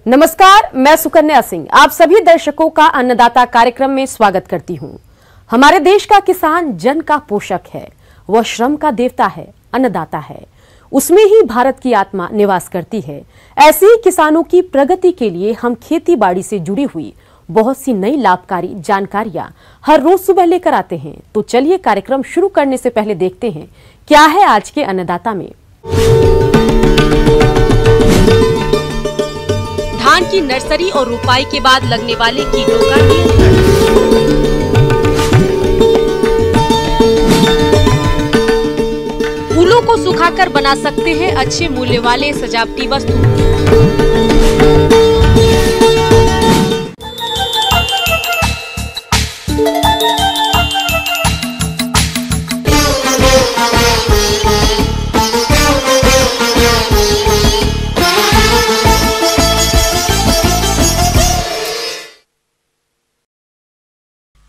नमस्कार, मैं सुकन्या सिंह आप सभी दर्शकों का अन्नदाता कार्यक्रम में स्वागत करती हूं। हमारे देश का किसान जन का पोषक है, वह श्रम का देवता है, अन्नदाता है। उसमें ही भारत की आत्मा निवास करती है। ऐसे ही किसानों की प्रगति के लिए हम खेती बाड़ी से जुड़ी हुई बहुत सी नई लाभकारी जानकारियां हर रोज सुबह लेकर आते हैं। तो चलिए कार्यक्रम शुरू करने से पहले देखते हैं क्या है आज के अन्नदाता में। धान की नर्सरी और रुपाई के बाद लगने वाले कीटों का नियंत्रण। फूलों को सुखाकर बना सकते हैं अच्छे मूल्य वाले सजावटी वस्तु।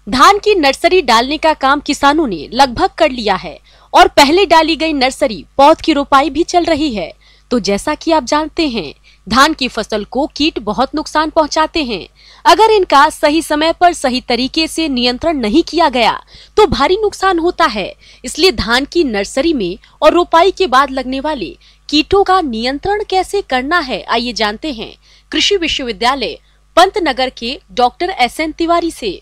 धान की नर्सरी डालने का काम किसानों ने लगभग कर लिया है और पहले डाली गई नर्सरी पौध की रोपाई भी चल रही है। तो जैसा कि आप जानते हैं, धान की फसल को कीट बहुत नुकसान पहुंचाते हैं। अगर इनका सही समय पर सही तरीके से नियंत्रण नहीं किया गया तो भारी नुकसान होता है। इसलिए धान की नर्सरी में और रोपाई के बाद लगने वाले कीटों का नियंत्रण कैसे करना है, आइए जानते हैं कृषि विश्वविद्यालय पंतनगर के डॉक्टर SN तिवारी से।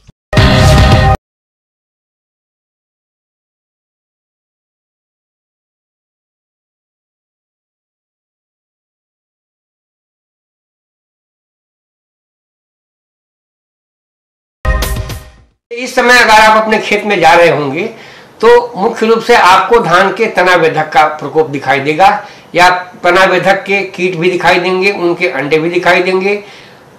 इस समय अगर आप अपने खेत में जा रहे होंगे तो मुख्य रूप से आपको धान के तनावेधक का प्रकोप दिखाई देगा, या तनावेधक के कीट भी दिखाई देंगे, उनके अंडे भी दिखाई देंगे,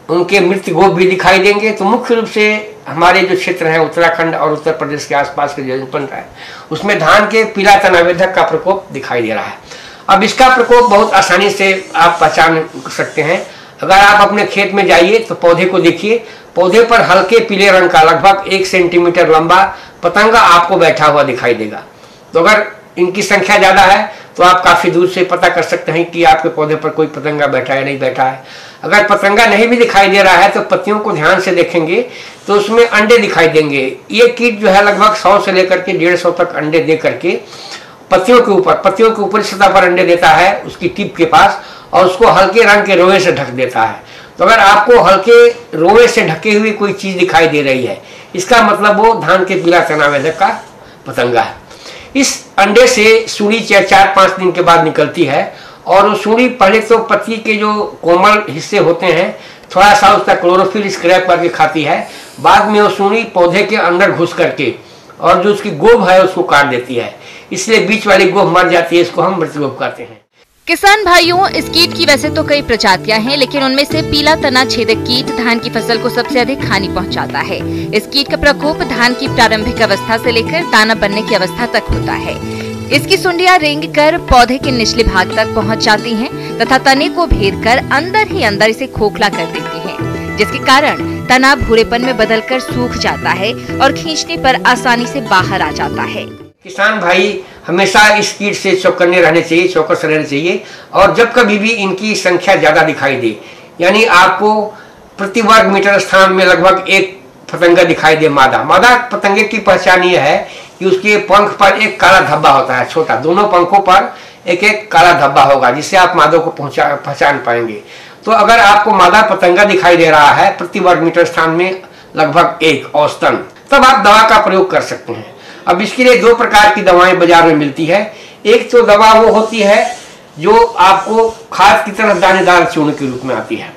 उनके मृत गोप भी दिखाई देंगे। तो मुख्य रूप से हमारे जो क्षेत्र है उत्तराखंड और उत्तर प्रदेश के आसपास के जो जनपद है उसमें धान के पीला तनावेधक का प्रकोप दिखाई दे रहा है। अब इसका प्रकोप बहुत आसानी से आप पहचान सकते हैं। अगर आप अपने खेत में जाइए तो पौधे को देखिए, पौधे पर हल्के पीले रंग का लगभग 1 सेंटीमीटर लंबा पतंगा आपको बैठा हुआ दिखाई देगा। तो अगर इनकी संख्या ज्यादा है तो आप काफी दूर से पता कर सकते हैं कि आपके पौधे पर कोई पतंगा बैठा है नहीं बैठा है। अगर पतंगा नहीं भी दिखाई दे रहा है तो पत्तियों को ध्यान से देखेंगे तो उसमें अंडे दिखाई देंगे। ये कीट जो है लगभग 100 से लेकर के 150 तक अंडे दे करके पत्तियों के ऊपरी सतह पर अंडे देता है, उसकी टिप के पास, और उसको हल्के रंग के रोए से ढक देता है। तो अगर आपको हल्के रोए से ढके हुई कोई चीज दिखाई दे रही है, इसका मतलब वो धान के पीला तनावेधक का पतंगा है। इस अंडे से सूढ़ी 4-5 दिन के बाद निकलती है, और वो सूढ़ी पहले तो पत्ती के जो कोमल हिस्से होते हैं थोड़ा सा उसका क्लोरोफिल स्क्रैप करके खाती है। बाद में वो सूढ़ी पौधे के अंदर घुस करके और जो उसकी गोब है उसको काट देती है, इसलिए बीच वाली गोब मर जाती है। इसको हम मृत गोब कहते हैं। किसान भाइयों, इस कीट की वैसे तो कई प्रजातियां हैं, लेकिन उनमें से पीला तना छेदक कीट धान की फसल को सबसे अधिक हानि पहुंचाता है। इस कीट का प्रकोप धान की प्रारंभिक अवस्था से लेकर दाना बनने की अवस्था तक होता है। इसकी सुंडियां रेंग कर पौधे के निचले भाग तक पहुंच जाती हैं तथा तने को भेद कर अंदर ही अंदर इसे खोखला कर देती हैं, जिसके कारण तना भूरेपन में बदलकर सूख जाता है और खींचने पर आसानी से बाहर आ जाता है। किसान भाई हमेशा इस कीट से चौकन्ने रहने चाहिए, चौकस रहने चाहिए। और जब कभी भी इनकी संख्या ज्यादा दिखाई दे, यानी आपको प्रति वर्ग मीटर स्थान में लगभग एक पतंगा दिखाई दे, मादा पतंगे की पहचान ये है कि उसके पंख पर एक काला धब्बा होता है, छोटा, दोनों पंखों पर एक एक काला धब्बा होगा, जिससे आप मादों को पहचान पाएंगे। तो अगर आपको मादा पतंगा दिखाई दे रहा है प्रति वर्ग मीटर स्थान में लगभग एक औसतन, तब आप दवा का प्रयोग कर सकते हैं। अब इसके लिए 2 प्रकार की दवाएं बाजार में मिलती है। एक तो दवा वो होती है जो आपको खाद की तरह दानेदार चूर्ण के रूप में आती है।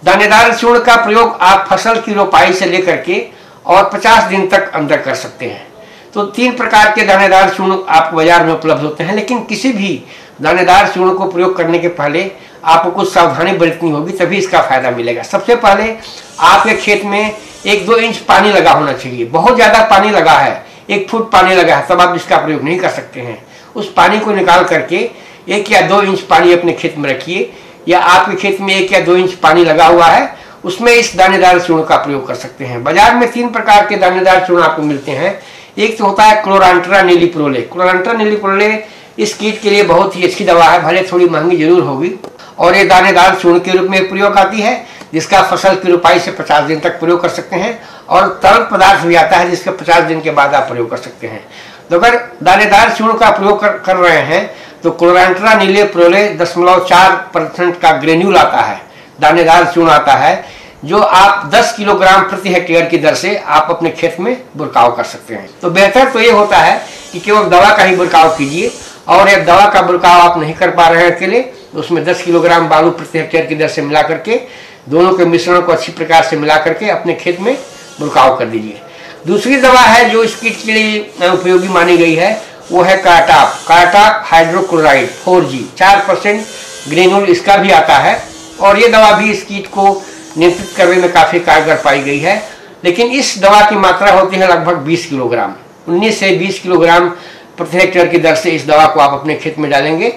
दानेदार चूर्ण का प्रयोग आप फसल की रोपाई से लेकर के और 50 दिन तक अंदर कर सकते हैं। तो 3 प्रकार के दानेदार चूर्ण आपको बाजार में उपलब्ध होते हैं, लेकिन किसी भी दानेदार चूर्ण को प्रयोग करने के पहले आपको कुछ सावधानी बरतनी होगी, तभी इसका फायदा मिलेगा। सबसे पहले आपके खेत में 1-2 इंच पानी लगा होना चाहिए। बहुत ज्यादा पानी लगा है, 1 फुट पानी लगा है, तब आप इसका प्रयोग नहीं कर सकते हैं। उस पानी को निकाल करके 1 या 2 इंच पानी अपने खेत में रखिए, या आपके खेत में 1 या 2 इंच पानी लगा हुआ है उसमें इस दानेदार चूर्ण का प्रयोग कर सकते हैं। बाजार में 3 प्रकार के दानेदार चूर्ण आपको मिलते हैं। एक तो होता है क्लोरांट्रा नीलीप्रोले। क्लोरांट्रा नीलीप्रोले इस कीट के लिए बहुत ही अच्छी दवा है, भले थोड़ी महंगी जरूर होगी। और ये दानेदार चूर्ण के रूप में प्रयोग आती है, जिसका फसल की रोपाई से 50 दिन तक प्रयोग कर सकते हैं। और तरल पदार्थ भी आता है जिसका 50 दिन के बाद आप प्रयोग कर सकते हैं। तो अगर दानेदार चूर्ण का प्रयोग कर रहे हैं तो क्लोरांट्रा नीले प्रोले 0.4% का ग्रेन्यूल आता है, दानेदार चूर्ण आता है, जो आप 10 किलोग्राम प्रति हेक्टेयर की दर से आप अपने खेत में बुरकाव कर सकते हैं। तो बेहतर तो ये होता है कि केवल दवा का ही बुरकाव कीजिए, और यदि दवा का बुरकाव आप नहीं कर पा रहे हैं अकेले, तो उसमें 10 किलोग्राम बालू प्रति हेक्टेयर की दर से मिला करके दोनों के मिश्रण को अच्छी प्रकार से मिला करके अपने खेत में बुरकाव कर दीजिए। दूसरी दवा है जो इस कीट के लिए उपयोगी मानी गई है, वो है कार्टाप हाइड्रोक्लोराइड 4G 4% ग्रेन्यूल इसका भी आता है, और ये दवा भी इस कीट को नियंत्रित करने में काफी कारगर पाई गई है। लेकिन इस दवा की मात्रा होती है लगभग 20 किलोग्राम, 19 से 20 किलोग्राम प्रति हेक्टेयर की दर से इस दवा को आप अपने खेत में डालेंगे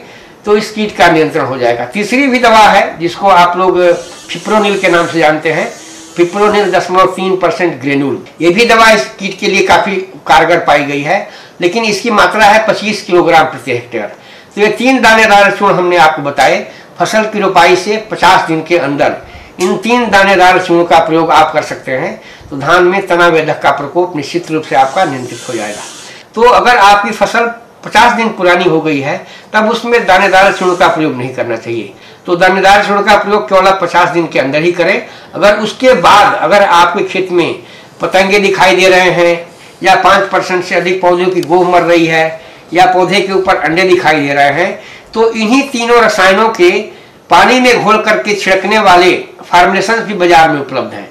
तो इस कीट का नियंत्रण हो जाएगा। तीसरी भी दवा है जिसको आप लोग फिप्रोनिल के नाम से जानते हैं, फिप्रोनिल 0.3% ग्रेन्यूल। ये भी दवा इस कीट के लिए काफी कारगर पाई गई है, लेकिन इसकी मात्रा है 25 किलोग्राम प्रति हेक्टेयर। तो ये 3 दानेदार चूर्ण हमने आपको बताए। फसल की रोपाई से 50 दिन के अंदर इन 3 दानेदार चूर्ण का प्रयोग आप कर सकते हैं, तो धान में तना वेधक का प्रकोप निश्चित रूप से आपका नियंत्रित हो जाएगा। तो अगर आपकी फसल 50 दिन पुरानी हो गई है तब उसमें दानेदार चूर्ण का प्रयोग नहीं करना चाहिए। तो दानेदार चूर्ण का प्रयोग केवल 50 दिन के अंदर ही करें। अगर उसके बाद अगर आपके खेत में पतंगे दिखाई दे रहे हैं, या 5% से अधिक पौधों की गोह मर रही है, या पौधे के ऊपर अंडे दिखाई दे रहे हैं, तो इन्हीं तीनों रसायनों के पानी में घोल करके छिड़कने वाले फार्मुलेशन भी बाजार में उपलब्ध हैं।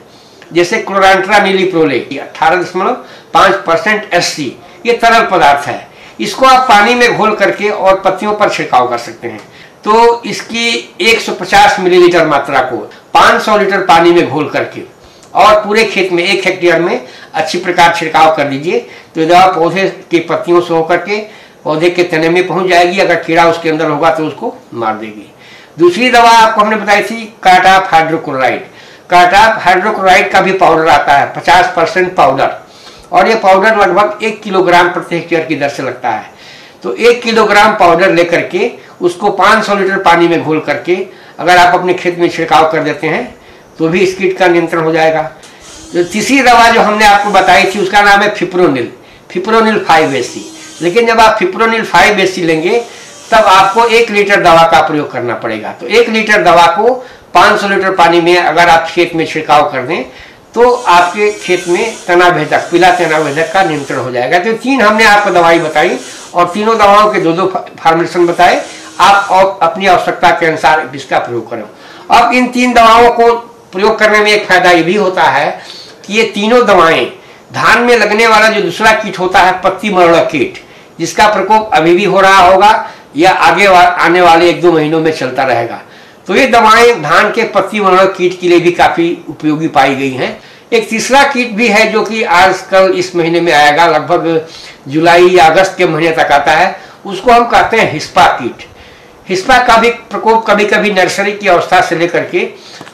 जैसे क्लोरांट्रा नीली प्रोले 18.5% SC, ये तरल पदार्थ है, इसको आप पानी में घोल करके और पत्तियों पर छिड़काव कर सकते हैं। तो इसकी 150 मिलीलीटर मात्रा को 500 लीटर पानी में घोल करके और पूरे खेत में 1 हेक्टेयर में अच्छी प्रकार छिड़काव कर दीजिए। तो ये दवा पौधे की पत्तियों से होकर के पौधे के तने में पहुंच जाएगी, अगर कीड़ा उसके अंदर होगा तो उसको मार देगी। दूसरी दवा आपको हमने बताई थी कार्टाप हाइड्रोक्लोराइड। कार्टाप हाइड्रोक्लोराइड का भी पाउडर आता है, 50% पाउडर, और ये पाउडर लगभग 1 किलोग्राम प्रति हेक्टेयर की दर से लगता है। तो 1 किलोग्राम पाउडर लेकर के उसको 500 लीटर पानी में घोल करके अगर आप अपने खेत में छिड़काव कर देते हैं तो भी इस कीट का नियंत्रण हो जाएगा। तो तीसरी दवा जो हमने आपको बताई थी उसका नाम है फिप्रोनिल 5SC। लेकिन जब आप फिप्रोनिल 5SC लेंगे तब आपको 1 लीटर दवा का प्रयोग करना पड़ेगा। तो 1 लीटर दवा को 500 लीटर पानी में अगर आप खेत में छिड़काव कर दें तो आपके खेत में तना भेदक, पीला तना भेदक का नियंत्रण हो जाएगा। तो 3 हमने आपको दवाई बताई और तीनों दवाओं के 2-2 फार्मुलेशन बताए। आप अपनी आवश्यकता के अनुसार इसका प्रयोग करें। अब इन 3 दवाओं को प्रयोग करने में एक फायदा ये भी होता है कि ये तीनों दवाएं धान में लगने वाला जो दूसरा कीट होता है पत्ती मरोड़ा कीट, जिसका प्रकोप अभी भी हो रहा होगा या आगे आने वाले 1-2 महीनों में चलता रहेगा, तो ये दवाएं धान के पत्ती मरोड़ा कीट के लिए भी काफी उपयोगी पाई गई हैं। एक तीसरा कीट भी है जो कि आजकल इस महीने में आएगा, लगभग जुलाई या अगस्त के महीने तक आता है, उसको हम कहते हैं हिस्पा कीट। हिस्पा का भी प्रकोप कभी कभी नर्सरी की अवस्था से लेकर के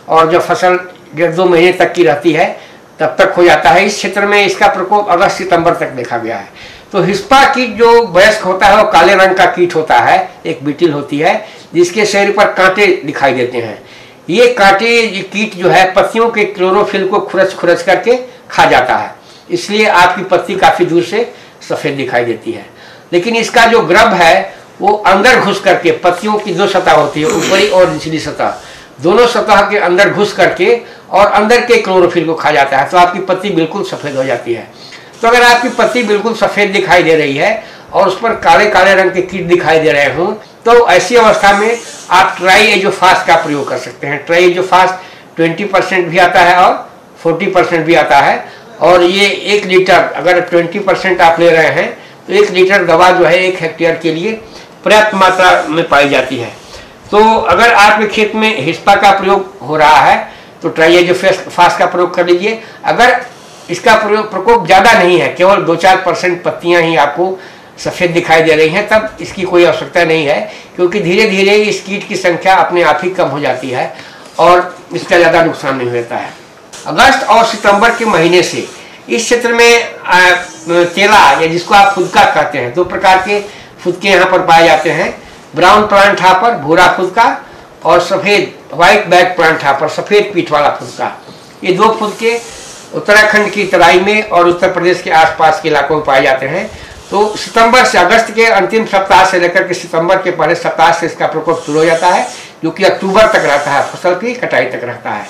और जब फसल 1.5-2 महीने तक की रहती है तब तक हो जाता है। इस क्षेत्र में इसका प्रकोप अगस्त सितंबर तक देखा गया है। तो हिस्पा कीट जो वयस्क होता है वो काले रंग का कीट होता है, एक बीटिल होती है जिसके शरीर पर कांटे दिखाई देते हैं। ये कांटे कीट जो है पत्तियों के क्लोरोफिल को खुरच करके खा जाता है, इसलिए आपकी पत्ती काफी दूर से सफेद दिखाई देती है। लेकिन इसका जो ग्रब है वो अंदर घुस करके, पत्तियों की 2 सतह होती है, ऊपरी और निचली सतह, दोनों सतह के अंदर घुस करके और अंदर के क्लोरोफिल को खा जाता है, तो आपकी पत्ती बिल्कुल सफेद हो जाती है। तो अगर आपकी पत्ती बिल्कुल सफेद दिखाई दे रही है और उस पर काले काले रंग के कीट दिखाई दे रहे हों तो ऐसी अवस्था में आप ट्राईएजोफास का प्रयोग कर सकते हैं। ट्राईएजोफास 20% भी आता है और 40% भी आता है, और ये 1 लीटर अगर 20% आप ले रहे हैं तो 1 लीटर दवा जो है 1 हेक्टेयर के लिए पर्याप्त मात्रा में पाई जाती है। तो अगर आपके खेत में हिस्पा का प्रयोग हो रहा है तो ट्राईएजोफास का प्रयोग कर लीजिए। अगर इसका प्रकोप ज़्यादा नहीं है, केवल 2-4% पत्तियां ही आपको सफ़ेद दिखाई दे रही हैं, तब इसकी कोई आवश्यकता नहीं है, क्योंकि धीरे धीरे इस कीट की संख्या अपने आप ही कम हो जाती है और इसका ज़्यादा नुकसान नहीं होता है। अगस्त और सितंबर के महीने से इस क्षेत्र में तेला या जिसको आप फुदका कहते हैं, 2 प्रकार के फुदके यहाँ पर पाए जाते हैं, ब्राउन प्लांट हापर भूरा फुदका और सफेद व्हाइट बैक परांठा पर सफेद पीठ वाला फुदका, ये 2 फुदके उत्तराखंड की तराई में और उत्तर प्रदेश के आसपास के इलाकों में पाए जाते हैं। तो सितंबर से अगस्त के अंतिम सप्ताह से लेकर के सितंबर के पहले सप्ताह से इसका प्रकोप शुरू हो जाता है, जो कि अक्टूबर तक रहता है, फसल की कटाई तक रहता है।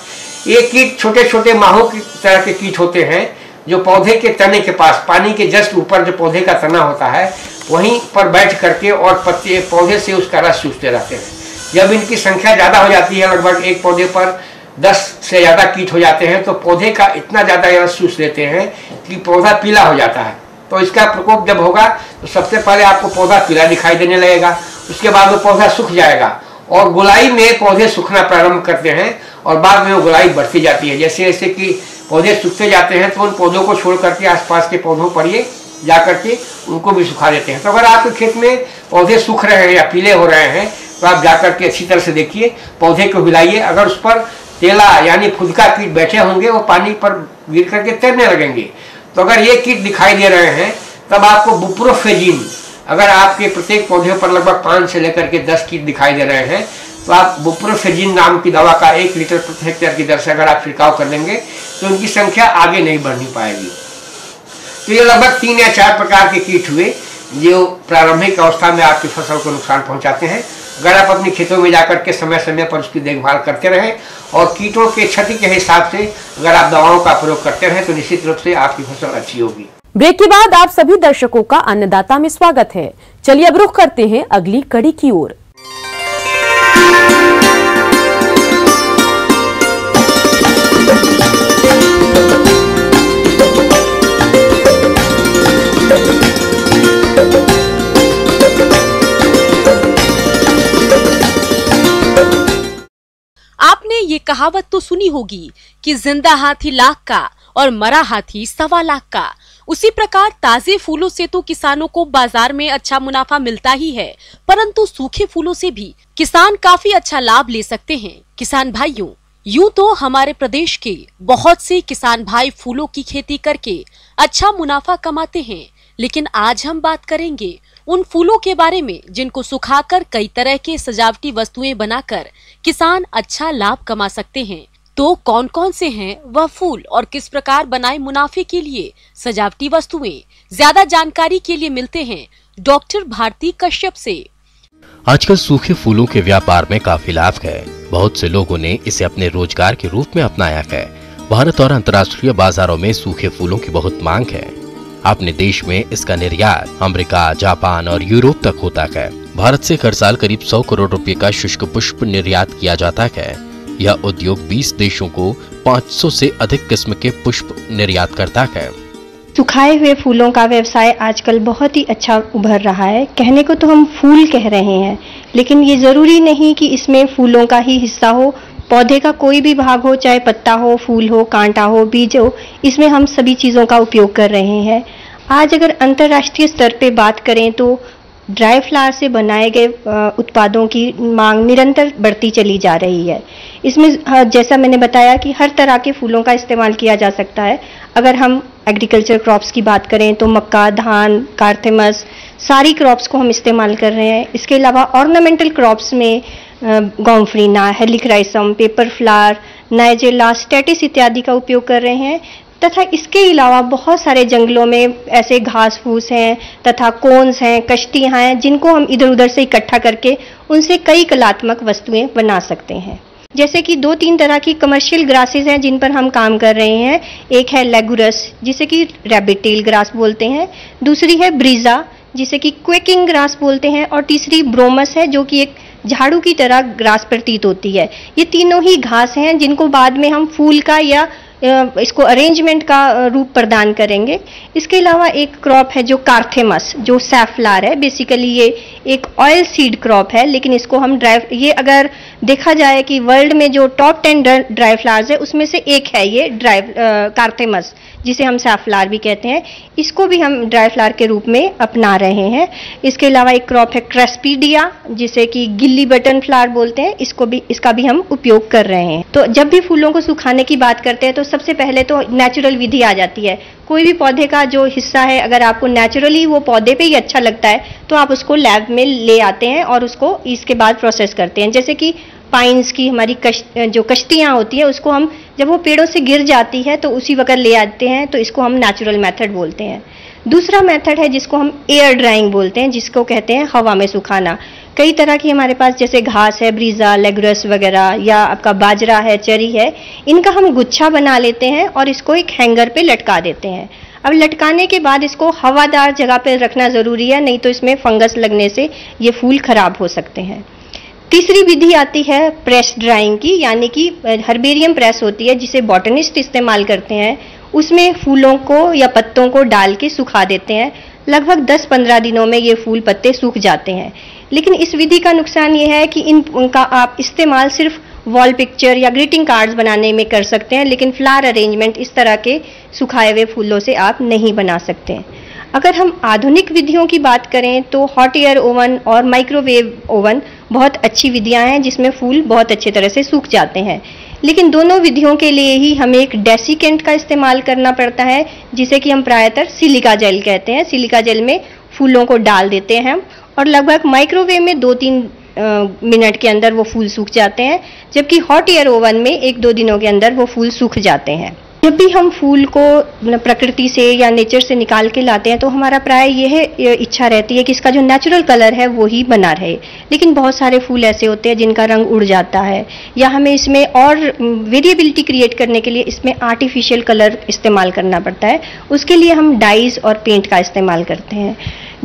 ये कीट छोटे छोटे माहों की तरह के कीट होते हैं, जो पौधे के तने के पास, पानी के जस्ट ऊपर जो पौधे का तना होता है, वहीं पर बैठ करके और पत्ते पौधे से उसका रस चूसते रहते हैं। जब इनकी संख्या ज़्यादा हो जाती है, लगभग एक पौधे पर 10 से ज़्यादा कीट हो जाते हैं, तो पौधे का इतना ज़्यादा रस चूस लेते हैं कि पौधा पीला हो जाता है। तो इसका प्रकोप जब होगा तो सबसे पहले आपको पौधा पीला दिखाई देने लगेगा, उसके बाद वो पौधा सूख जाएगा और गोलाई में पौधे सूखना प्रारंभ करते हैं और बाद में वो गोलाई बढ़ती जाती है। जैसे जैसे कि पौधे सूखते जाते हैं तो उन पौधों को छोड़ करके आसपास के पौधों पर ये जा करके उनको भी सुखा देते हैं। तो अगर आपके खेत में पौधे सूख रहे हैं या पीले हो रहे हैं तो आप जा करके अच्छी तरह से देखिए, पौधे को हिलाइए। अगर उस पर तेला यानी फुदका कीट बैठे होंगे, वो पानी पर गिर करके तैरने लगेंगे। तो अगर ये कीट दिखाई दे रहे हैं तब आपको बुप्रोफेजिन, अगर आपके प्रत्येक पौधे पर लगभग 5 से लेकर के 10 कीट दिखाई दे रहे हैं तो आप बुप्रोफेजिन नाम की दवा का 1 लीटर प्रति हेक्टेयर की दर से अगर आप छिड़काव कर देंगे तो उनकी संख्या आगे नहीं बढ़नी पाएगी। तो ये लगभग 3 या 4 प्रकार के कीट हुए जो प्रारंभिक अवस्था में आपकी फसल को नुकसान पहुंचाते हैं। अगर आप अपने खेतों में जाकर के समय समय पर उसकी देखभाल करते रहें और कीटों के क्षति के हिसाब से अगर आप दवाओं का प्रयोग करते रहें तो निश्चित रूप से आपकी फसल अच्छी होगी। ब्रेक के बाद आप सभी दर्शकों का अन्नदाता में स्वागत है। चलिए अब रुख करते हैं अगली कड़ी की ओर। आपने ये कहावत तो सुनी होगी कि जिंदा हाथी लाख का और मरा हाथी 1.25 लाख का। उसी प्रकार ताजे फूलों से तो किसानों को बाजार में अच्छा मुनाफा मिलता ही है, परंतु सूखे फूलों से भी किसान काफी अच्छा लाभ ले सकते हैं। किसान भाइयों, यूं तो हमारे प्रदेश के बहुत से किसान भाई फूलों की खेती करके अच्छा मुनाफा कमाते हैं, लेकिन आज हम बात करेंगे उन फूलों के बारे में जिनको सुखाकर कई तरह के सजावटी वस्तुएं बनाकर किसान अच्छा लाभ कमा सकते हैं। तो कौन कौन से हैं वह फूल और किस प्रकार बनाए मुनाफे के लिए सजावटी वस्तुएं, ज्यादा जानकारी के लिए मिलते हैं डॉक्टर भारती कश्यप से। आजकल सूखे फूलों के व्यापार में काफी लाभ है। बहुत से लोगों ने इसे अपने रोजगार के रूप में अपनाया है। भारत और अंतर्राष्ट्रीय बाजारों में सूखे फूलों की बहुत मांग है। अपने देश में इसका निर्यात अमेरिका, जापान और यूरोप तक होता है। भारत से हर साल करीब 100 करोड़ रुपए का शुष्क पुष्प निर्यात किया जाता है। यह उद्योग 20 देशों को 500 से अधिक किस्म के पुष्प निर्यात करता है। सुखाए हुए फूलों का व्यवसाय आजकल बहुत ही अच्छा उभर रहा है। कहने को तो हम फूल कह रहे हैं, लेकिन ये जरूरी नहीं कि इसमें फूलों का ही हिस्सा हो। पौधे का कोई भी भाग हो, चाहे पत्ता हो, फूल हो, कांटा हो, बीज हो, इसमें हम सभी चीज़ों का उपयोग कर रहे हैं। आज अगर अंतर्राष्ट्रीय स्तर पे बात करें तो ड्राई फ्लावर से बनाए गए उत्पादों की मांग निरंतर बढ़ती चली जा रही है। इसमें जैसा मैंने बताया कि हर तरह के फूलों का इस्तेमाल किया जा सकता है। अगर हम एग्रीकल्चर क्रॉप्स की बात करें तो मक्का, धान, कार्थेमस, सारी क्रॉप्स को हम इस्तेमाल कर रहे हैं। इसके अलावा ऑर्नामेंटल क्रॉप्स में गॉम्फ्रीना, हेलिक्राइसम, पेपर फ्लावर, नाइजेला, स्टेटिस इत्यादि का उपयोग कर रहे हैं। तथा इसके अलावा बहुत सारे जंगलों में ऐसे घास फूस हैं तथा कोन्स हैं, कश्तियाँ हैं, जिनको हम इधर उधर से इकट्ठा करके उनसे कई कलात्मक वस्तुएं बना सकते हैं। जैसे कि 2-3 तरह की कमर्शियल ग्रासेस हैं जिन पर हम काम कर रहे हैं। एक है लेगुरस, जिसे कि रैबिट टेल ग्रास बोलते हैं। दूसरी है ब्रीजा, जिसे कि क्वेकिंग ग्रास बोलते हैं। और तीसरी ब्रोमस है, जो कि एक झाड़ू की तरह ग्रास प्रतीत होती है। ये तीनों ही घास हैं जिनको बाद में हम फूल का या इसको अरेंजमेंट का रूप प्रदान करेंगे। इसके अलावा एक क्रॉप है जो कार्थेमस, जो सैफलार है। बेसिकली ये एक ऑयल सीड क्रॉप है, लेकिन इसको हम ये अगर देखा जाए कि वर्ल्ड में जो टॉप 10 ड्राई फ्लावर्स है उसमें से एक है ये कार्थेमस, जिसे हम सैफलार भी कहते हैं। इसको भी हम ड्राई फ्लावर के रूप में अपना रहे हैं। इसके अलावा एक क्रॉप है क्रेस्पीडिया, जिसे कि गिल्ली बटन फ्लावर बोलते हैं। इसका भी हम उपयोग कर रहे हैं। तो जब भी फूलों को सुखाने की बात करते हैं तो सबसे पहले तो नेचुरल विधि आ जाती है। कोई भी पौधे का जो हिस्सा है, अगर आपको नेचुरली वो पौधे पे ही अच्छा लगता है तो आप उसको लैब में ले आते हैं और उसको इसके बाद प्रोसेस करते हैं। जैसे कि पाइन्स की हमारी जो कश्तियाँ होती है उसको हम जब वो पेड़ों से गिर जाती है तो उसी वक्त ले आते हैं, तो इसको हम नेचुरल मेथड बोलते हैं। दूसरा मेथड है जिसको हम एयर ड्राइंग बोलते हैं, जिसको कहते हैं हवा में सुखाना। कई तरह की हमारे पास जैसे घास है, ब्रीजा, लेगुरस वगैरह, या आपका बाजरा है, चरी है, इनका हम गुच्छा बना लेते हैं और इसको एक हैंगर पे लटका देते हैं। अब लटकाने के बाद इसको हवादार जगह पे रखना ज़रूरी है, नहीं तो इसमें फंगस लगने से ये फूल खराब हो सकते हैं। तीसरी विधि आती है प्रेस ड्राइंग की, यानी कि हर्बेरियम प्रेस होती है जिसे बॉटनिस्ट इस्तेमाल करते हैं। उसमें फूलों को या पत्तों को डाल के सुखा देते हैं। लगभग 10-15 दिनों में ये फूल पत्ते सूख जाते हैं। लेकिन इस विधि का नुकसान ये है कि इनका आप इस्तेमाल सिर्फ वॉल पिक्चर या ग्रीटिंग कार्ड्स बनाने में कर सकते हैं, लेकिन फ्लावर अरेंजमेंट इस तरह के सुखाए हुए फूलों से आप नहीं बना सकते हैं। अगर हम आधुनिक विधियों की बात करें तो हॉट एयर ओवन और माइक्रोवेव ओवन बहुत अच्छी विधियां हैं जिसमें फूल बहुत अच्छे तरह से सूख जाते हैं। लेकिन दोनों विधियों के लिए ही हमें एक डेसिकेंट का इस्तेमाल करना पड़ता है, जिसे कि हम प्रायतर सिलिका जेल कहते हैं। सिलिका जेल में फूलों को डाल देते हैं हम और लगभग माइक्रोवेव में 2-3 मिनट के अंदर वो फूल सूख जाते हैं, जबकि हॉट एयर ओवन में 1-2 दिनों के अंदर वो फूल सूख जाते हैं। जब भी हम फूल को प्रकृति से या नेचर से निकाल के लाते हैं तो हमारा प्राय यह इच्छा रहती है कि इसका जो नेचुरल कलर है वो ही बना रहे। लेकिन बहुत सारे फूल ऐसे होते हैं जिनका रंग उड़ जाता है, या हमें इसमें और वेरिएबिलिटी क्रिएट करने के लिए इसमें आर्टिफिशियल कलर इस्तेमाल करना पड़ता है। उसके लिए हम डाइज और पेंट का इस्तेमाल करते हैं।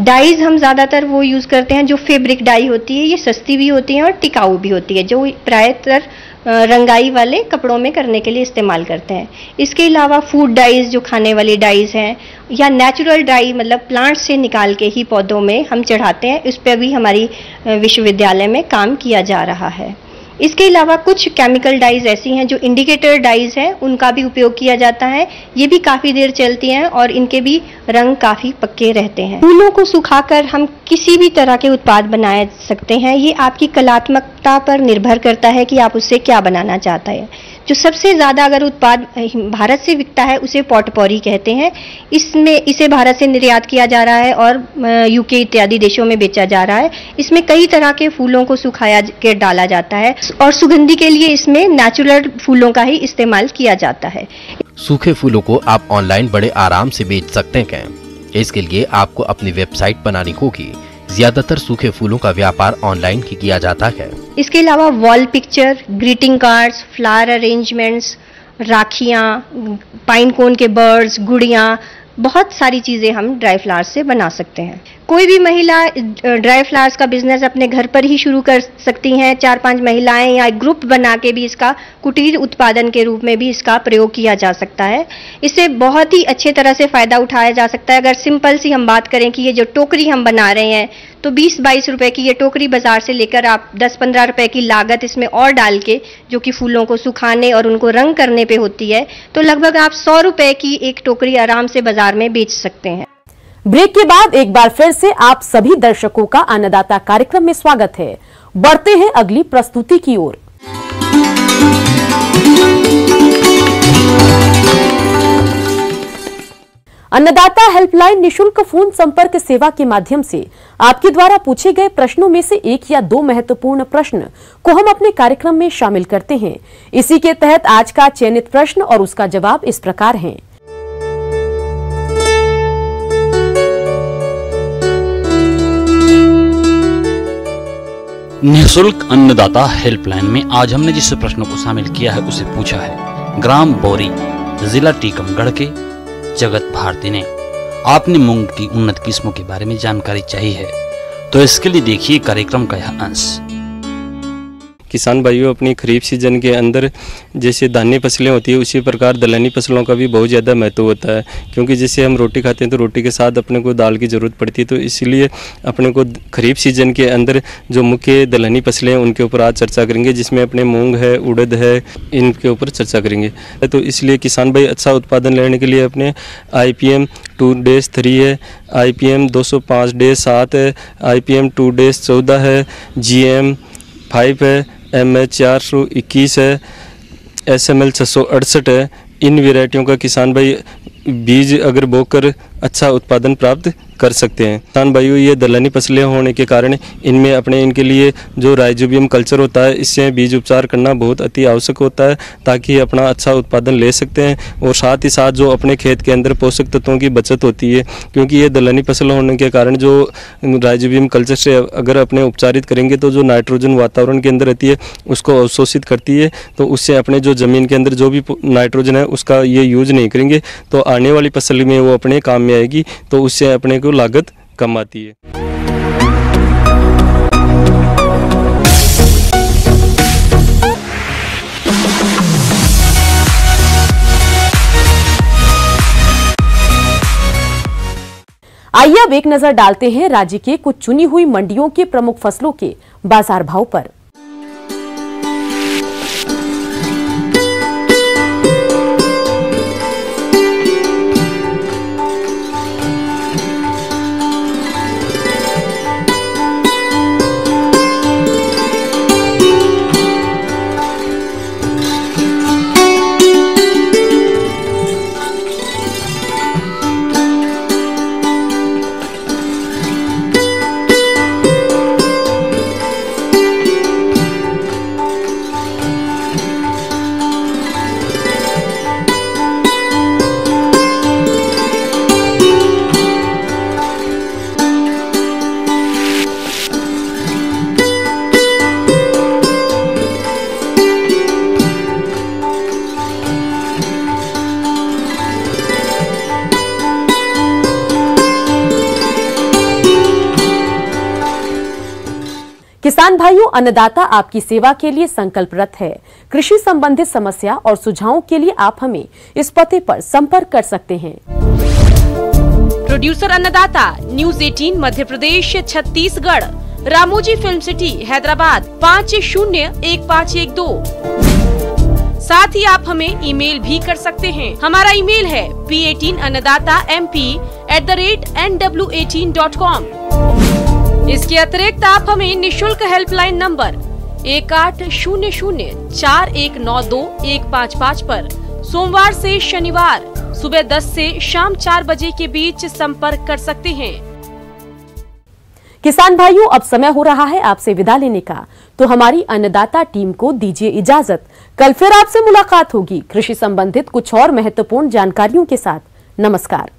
डाइज हम ज़्यादातर वो यूज़ करते हैं जो फैब्रिक डाई होती है, ये सस्ती भी होती है और टिकाऊ भी होती है, जो प्रायतर रंगाई वाले कपड़ों में करने के लिए इस्तेमाल करते हैं। इसके अलावा फूड डाइज जो खाने वाली डाइज हैं, या नेचुरल डाई मतलब प्लांट से निकाल के ही पौधों में हम चढ़ाते हैं, इस पर भी हमारी विश्वविद्यालय में काम किया जा रहा है। इसके अलावा कुछ केमिकल डाइज ऐसी हैं जो इंडिकेटर डाइज हैं, उनका भी उपयोग किया जाता है। ये भी काफ़ी देर चलती हैं और इनके भी रंग काफ़ी पक्के रहते हैं। फूलों को सुखाकर हम किसी भी तरह के उत्पाद बना सकते हैं। ये आपकी कलात्मकता पर निर्भर करता है कि आप उससे क्या बनाना चाहते हैं। जो सबसे ज़्यादा अगर उत्पाद भारत से बिकता है उसे पॉटपॉरी कहते हैं। इसे भारत से निर्यात किया जा रहा है और यूके इत्यादि देशों में बेचा जा रहा है। इसमें कई तरह के फूलों को सुखाया के डाला जाता है और सुगंधी के लिए इसमें नेचुरल फूलों का ही इस्तेमाल किया जाता है। सूखे फूलों को आप ऑनलाइन बड़े आराम से बेच सकते हैं। इसके लिए आपको अपनी वेबसाइट बनानी होगी। ज्यादातर सूखे फूलों का व्यापार ऑनलाइन ही किया जाता है। इसके अलावा wall picture, greeting cards, flower arrangements, राखियाँ, पाइन कोन के बर्ड्स, गुड़ियाँ, बहुत सारी चीज़ें हम ड्राई फ्लावर्स से बना सकते हैं। कोई भी महिला ड्राई फ्लावर्स का बिजनेस अपने घर पर ही शुरू कर सकती हैं। 4-5 महिलाएं या एक ग्रुप बना के भी इसका कुटीर उत्पादन के रूप में भी इसका प्रयोग किया जा सकता है। इससे बहुत ही अच्छे तरह से फ़ायदा उठाया जा सकता है। अगर सिंपल सी हम बात करें कि ये जो टोकरी हम बना रहे हैं तो 20-22 रुपए की ये टोकरी बाजार से लेकर आप 10-15 रुपए की लागत इसमें और डाल के, जो कि फूलों को सुखाने और उनको रंग करने पे होती है, तो लगभग आप 100 रुपए की एक टोकरी आराम से बाजार में बेच सकते हैं। ब्रेक के बाद एक बार फिर से आप सभी दर्शकों का अन्नदाता कार्यक्रम में स्वागत है। बढ़ते हैं अगली प्रस्तुति की ओर। अन्नदाता हेल्पलाइन निशुल्क फोन संपर्क सेवा के माध्यम से आपके द्वारा पूछे गए प्रश्नों में से 1 या 2 महत्वपूर्ण प्रश्न को हम अपने कार्यक्रम में शामिल करते हैं। इसी के तहत आज का चयनित प्रश्न और उसका जवाब इस प्रकार है। निःशुल्क अन्नदाता हेल्पलाइन में आज हमने जिस प्रश्न को शामिल किया है उसे पूछा है ग्राम बोरी, जिला टीकमगढ़ के जगत भारती ने। आपने मूंग की उन्नत किस्मों के बारे में जानकारी चाहिए है, तो इसके लिए देखिए कार्यक्रम का यह अंश। किसान भाइयों अपनी खरीफ सीजन के अंदर जैसे धान्य फसलें होती है उसी प्रकार दलहनी फसलों का भी बहुत ज़्यादा महत्व होता है, क्योंकि जैसे हम रोटी खाते हैं तो रोटी के साथ अपने को दाल की ज़रूरत पड़ती है। तो इसलिए अपने को खरीफ सीजन के अंदर जो मुख्य दलहनी फसलें हैं उनके ऊपर आज चर्चा करेंगे, जिसमें अपने मूंग है, उड़द है, इनके ऊपर चर्चा करेंगे। तो इसलिए किसान भाई अच्छा उत्पादन लेने के लिए अपने IPM 2-3 है, IPM 205-7 है, IPM 2-14 है, GM 5 है, MH 421 है, SML 668 है। इन वेराइटियों का किसान भाई बीज अगर बोकर अच्छा उत्पादन प्राप्त कर सकते हैं। किसान भाइयों, ये दलहनी फसलें होने के कारण इनमें अपने इनके लिए जो राइजोबियम कल्चर होता है, इससे बीज उपचार करना बहुत अति आवश्यक होता है ताकि अपना अच्छा उत्पादन ले सकते हैं। और साथ ही साथ जो अपने खेत के अंदर पोषक तत्वों की बचत होती है, क्योंकि ये दलहनी फसल होने के कारण जो राइजोबियम कल्चर से अगर अपने उपचारित करेंगे तो जो नाइट्रोजन वातावरण के अंदर रहती है उसको अवशोषित करती है, तो उससे अपने जो ज़मीन के अंदर जो भी नाइट्रोजन है उसका ये यूज नहीं करेंगे तो आने वाली फसल में वो अपने काम में आएगी, तो उससे अपने को लागत कम आती है। आइए अब एक नजर डालते हैं राज्य के कुछ चुनी हुई मंडियों के प्रमुख फसलों के बाजार भाव पर। किसान भाइयों, अन्नदाता आपकी सेवा के लिए संकल्परत है। कृषि संबंधित समस्या और सुझावों के लिए आप हमें इस पते पर संपर्क कर सकते हैं। प्रोड्यूसर अन्नदाता, news 18 Madhya Pradesh, Chhattisgarh, Ramoji film city, Hyderabad 501512। साथ ही आप हमें ईमेल भी कर सकते हैं। हमारा ईमेल है p18annadatamp@nw18.com। इसके अतिरिक्त आप हमें निशुल्क हेल्पलाइन नंबर 18004192 पर सोमवार से शनिवार सुबह 10 से शाम 4 बजे के बीच संपर्क कर सकते हैं। किसान भाइयों, अब समय हो रहा है आपसे विदा लेने का, तो हमारी अन्नदाता टीम को दीजिए इजाजत। कल फिर आपसे मुलाकात होगी कृषि संबंधित कुछ और महत्वपूर्ण जानकारियों के साथ। नमस्कार।